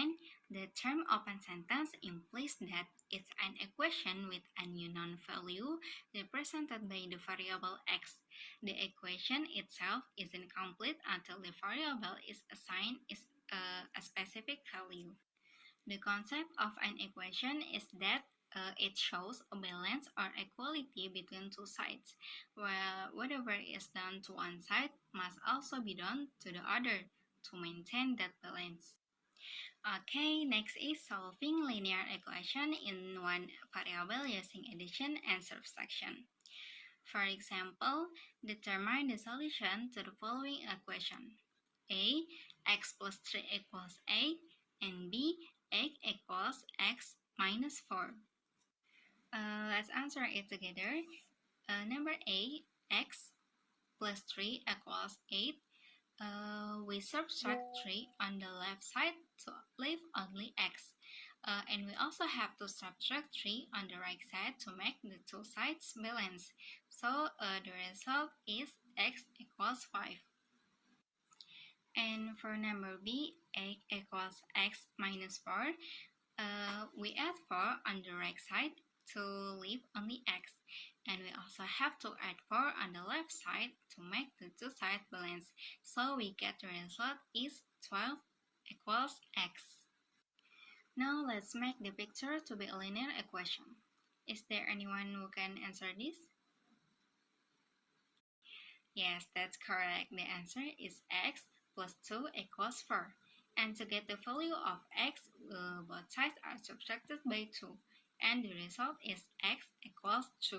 the term open sentence implies that it's an equation with an unknown value represented by the variable x. The equation itself isn't complete until the variable is assigned a specific value. The concept of an equation is that It shows a balance or equality between two sides, where whatever is done to one side must also be done to the other to maintain that balance. Okay, next is solving linear equation in one variable using addition and subtraction. For example, determine the solution to the following equation. A, x plus 3 equals 8, and B, 8 equals x minus 4. Let's answer it together. Number A, x plus 3 equals 8. We subtract 3 on the left side to leave only x. And we also have to subtract 3 on the right side to make the two sides balance. So the result is x equals 5. And for number B, 8 equals x minus 4. We add 4 on the right side to leave only x. And we also have to add 4 on the left side to make the two sides balance. So we get the result is 12 equals x. Now let's make the picture to be a linear equation. Is there anyone who can answer this? Yes, that's correct. The answer is x plus 2 equals 4. And to get the value of x, both sides are subtracted by 2. And the result is x equals 2.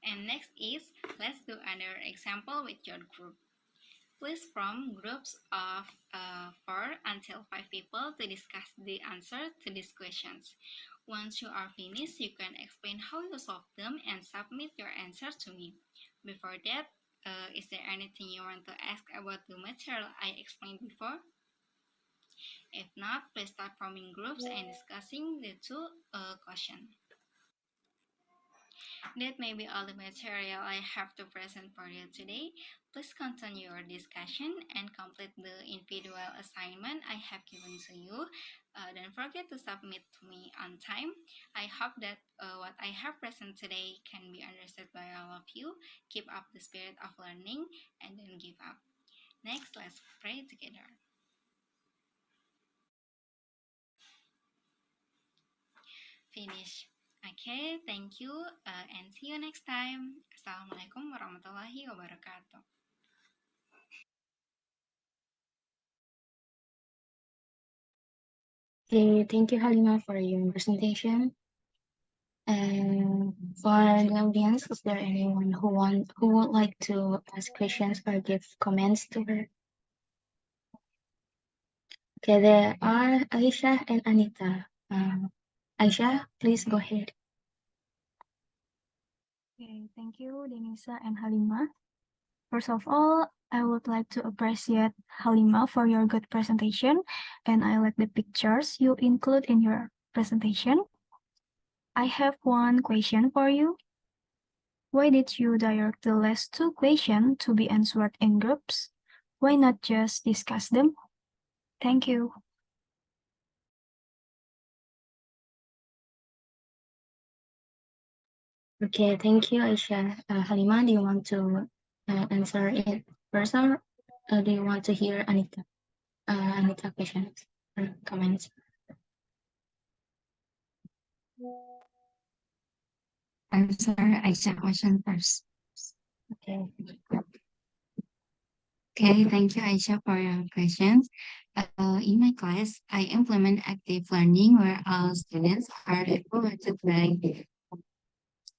And next is, let's do another example with your group. Please form groups of 4 until 5 people to discuss the answer to these questions. Once you are finished, you can explain how you solved them and submit your answer to me. Before that, is there anything you want to ask about the material I explained before? If not, please start forming groups and discussing the two questions. That may be all the material I have to present for you today. Please continue your discussion and complete the individual assignment I have given to you. Don't forget to submit to me on time. I hope that what I have presented today can be understood by all of you. Keep up the spirit of learning and don't give up. Next, let's pray together. Finish. Okay, thank you and see you next time. Assalamualaikum warahmatullahi wabarakatuh. Okay, thank you, Halima, for your presentation. And for the audience, is there anyone who would like to ask questions or give comments to her? Okay, there are Aisha and Anita. Aisha, please go ahead. Okay, thank you, Denisa and Halima. First of all, I would like to appreciate Halima for your good presentation, and I like the pictures you include in your presentation. I have one question for you. Why did you direct the last two questions to be answered in groups? Why not just discuss them? Thank you. Okay, thank you, Aisha. Halima, do you want to answer it first, or do you want to hear Anita questions or comments? Answer Aisha question first. Okay. Okay, thank you, Aisha, for your questions. In my class, I implement active learning where all students are evaluated by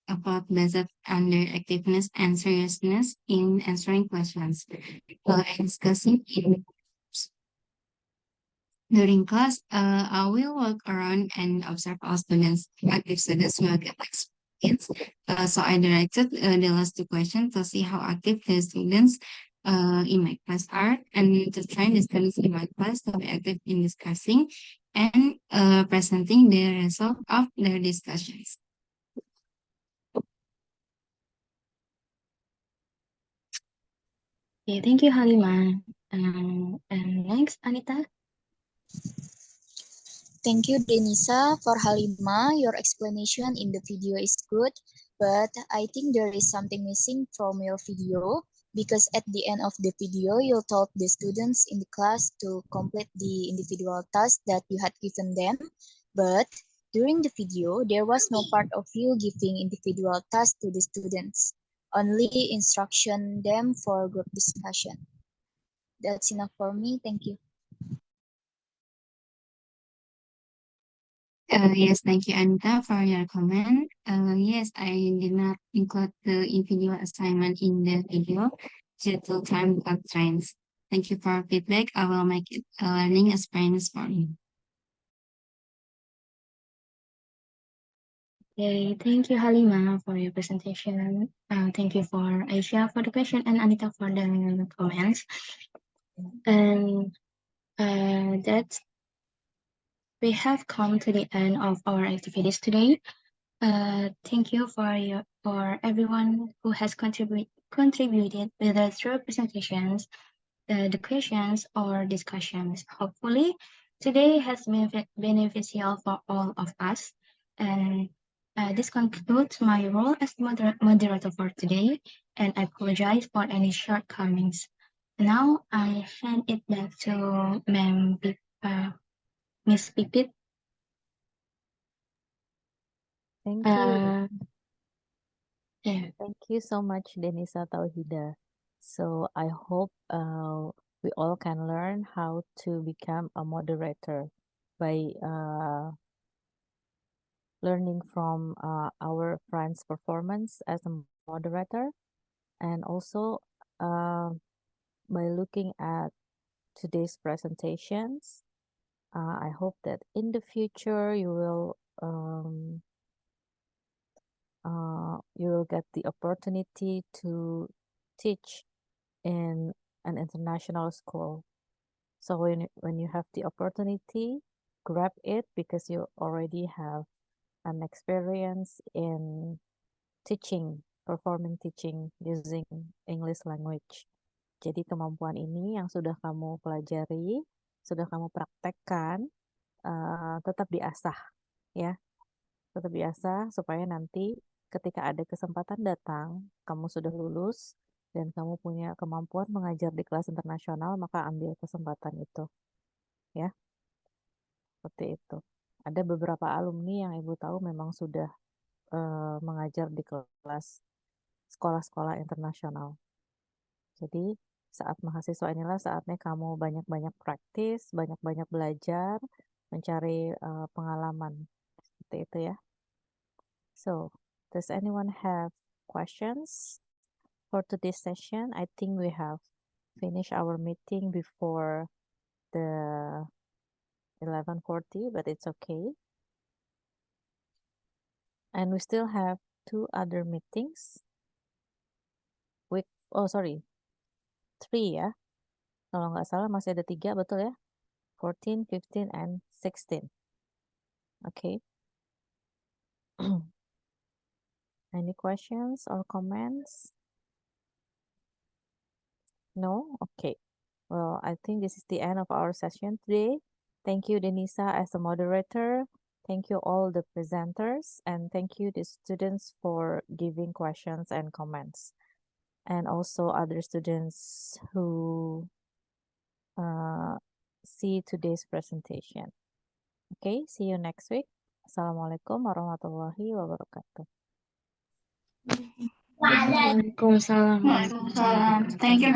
about based on their activeness and seriousness in answering questions and discussing in during class. I will walk around and observe all students. Active students will get experience. So I directed the last two questions to see how active the students in my class are, and to train the students in my class to be active in discussing and presenting the result of their discussions. Okay, thank you, Halima. And next, Anita. Thank you, Denisa. For Halima, your explanation in the video is good, but I think there is something missing from your video, because at the end of the video, you told the students in the class to complete the individual tasks that you had given them, but During the video, there was no part of you giving individual tasks to the students, only instruction them for group discussion. That's enough for me. Thank you. Yes, thank you, Anita, for your comment. Yes, I did not include the individual assignment in the video due to time constraints. Thank you for feedback. I will make it a learning experience for you. Okay, thank you, Halima, for your presentation. Thank you for Aisha for the question and Anita for the comments. And that's we have come to the end of our activities today. Thank you for everyone who has contributed whether through presentations, the questions or discussions. Hopefully, today has been beneficial for all of us. And this concludes my role as moderator for today, and I apologize for any shortcomings. Now I hand it back to Miss Pipit. Thank you. Yeah. Thank you so much, Denisa Tauhida. So I hope we all can learn how to become a moderator by learning from our friend's performance as a moderator, and also by looking at today's presentations. I hope that in the future you will get the opportunity to teach in an international school. So when you have the opportunity, grab it because you already have an experience in performing teaching using English language. Jadi kemampuan ini yang sudah kamu pelajari, sudah kamu praktekkan, tetap diasah, ya. Tetap diasah supaya nanti ketika ada kesempatan datang, kamu sudah lulus dan kamu punya kemampuan mengajar di kelas internasional, maka ambil kesempatan itu, ya. Seperti itu. Ada beberapa alumni yang Ibu tahu memang sudah mengajar di kelas sekolah-sekolah internasional. Jadi saat mahasiswa inilah saatnya kamu banyak-banyak praktis, banyak-banyak belajar, mencari pengalaman. Seperti itu ya. So, does anyone have questions for today's session? I think we have finished our meeting before the 11:40, but it's okay. And we still have 2 other meetings. Sorry, 3 ya. Kalau nggak salah masih ada 3, betul ya? 14, 15, and 16. Okay. Any questions or comments? No? Okay. Well, I think this is the end of our session today. Thank you, Denisa, as a moderator. Thank you all the presenters, and thank you the students for giving questions and comments, and also other students who see today's presentation. Okay, see you next week. Assalamualaikum warahmatullahi wabarakatuh. Waalaikumsalam. Thank you.